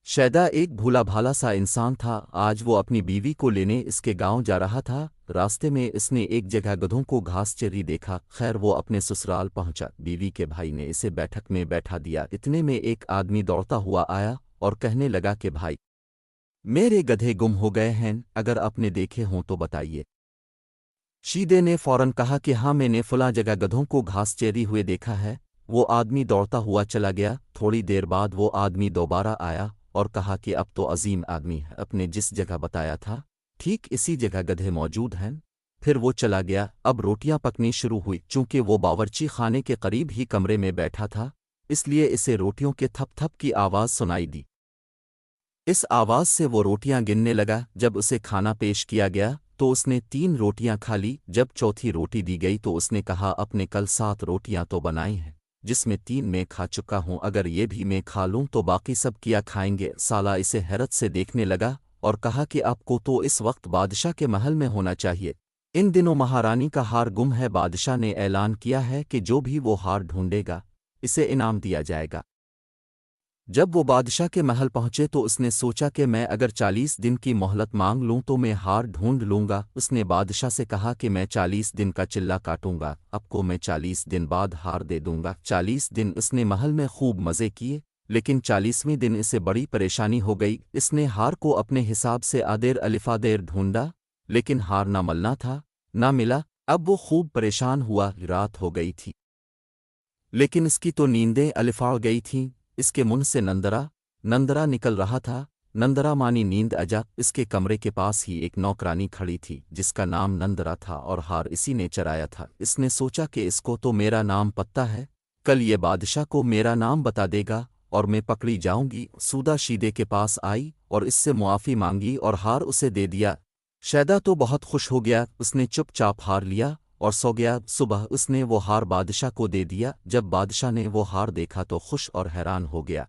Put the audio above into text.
شیدا ایک بھولا بھالا سا انسان تھا۔ آج وہ اپنی بیوی کو لینے اس کے گاؤں جا رہا تھا۔ راستے میں اس نے ایک جگہ گدھوں کو گھاس چری دیکھا۔ خیر وہ اپنے سسرال پہنچا، بیوی کے بھائی نے اسے بیٹھک میں بیٹھا دیا۔ اتنے میں ایک آدمی دوڑتا ہوا آیا اور کہنے لگا کہ بھائی، میرے گدھے گم ہو گئے ہیں، اگر آپ نے دیکھے ہوں تو بتائیے۔ شیدے نے فوراً کہا کہ ہاں، میں نے فلاں جگہ گدھوں کو گھاس چیری ہوئے دیکھا ہے۔ وہ آدمی دوڑتا ہوا چلا گیا۔ تھوڑی دیر بعد وہ آدمی دوبارہ آیا اور کہا کہ اب تو عظیم آدمی ہے، اپنے جس جگہ بتایا تھا ٹھیک اسی جگہ گدھے موجود ہیں۔ پھر وہ چلا گیا۔ اب روٹیاں پکنی شروع ہوئی۔ چونکہ وہ باورچی خانے کے قریب ہی کمرے میں بیٹھا تھا، اس لیے اسے روٹیوں کے تھپ تھپ کی آواز سنائی دی۔ اس آواز سے وہ روٹیاں گننے لگا۔ جب اسے کھانا پیش کیا گیا تو اس نے 3 روٹیاں کھا لی۔ جب چوتھی روٹی دی گئی تو اس نے کہا، اپنے کل 7 روٹیاں تو بنائی ہیں، جس میں 3 میں کھا چکا ہوں، اگر یہ بھی میں کھا لوں تو باقی سب کیا کھائیں گے؟ سالہ اسے حیرت سے دیکھنے لگا اور کہا کہ آپ کو تو اس وقت بادشاہ کے محل میں ہونا چاہیے۔ ان دنوں مہارانی کا ہار گم ہے، بادشاہ نے اعلان کیا ہے کہ جو بھی وہ ہار ڈھونڈے گا اسے انعام دیا جائے گا۔ جب وہ بادشاہ کے محل پہنچے تو اس نے سوچا کہ میں اگر 40 دن کی مہلت مانگ لوں تو میں ہار ڈھونڈ لوں گا۔ اس نے بادشاہ سے کہا کہ میں 40 دن کا چلہ کاٹوں گا، آپ کو میں 40 دن بعد ہار دے دوں گا۔ 40 دن اس نے محل میں خوب مزے کیے، لیکن 40ویں دن اسے بڑی پریشانی ہو گئی۔ اس نے ہار کو اپنے حساب سے آدیر الفادیر ڈھونڈا، لیکن ہار نہ ملنا تھا، نہ ملا۔ اب وہ خوب پریشان ہوا۔ رات ہو گئی تھی، لیکن اس کی تو نیندیں الفاڑ گئی تھیں۔ اس کے منہ سے نندرا نکل رہا تھا۔ نندرا مانی نیند اجا۔ اس کے کمرے کے پاس ہی ایک نوکرانی کھڑی تھی جس کا نام نندرا تھا اور ہار اسی نے چرایا تھا۔ اس نے سوچا کہ اس کو تو میرا نام پتہ ہے، کل یہ بادشاہ کو میرا نام بتا دے گا اور میں پکڑی جاؤں گی۔ سودا شیدے کے پاس آئی اور اس سے معافی مانگی اور ہار اسے دے دیا۔ شیدا تو بہت خوش ہو گیا، اس نے چپ چاپ ہار لیا اور سو گیا۔ صبح اس نے وہ ہار بادشاہ کو دے دیا۔ جب بادشاہ نے وہ ہار دیکھا تو خوش اور حیران ہو گیا۔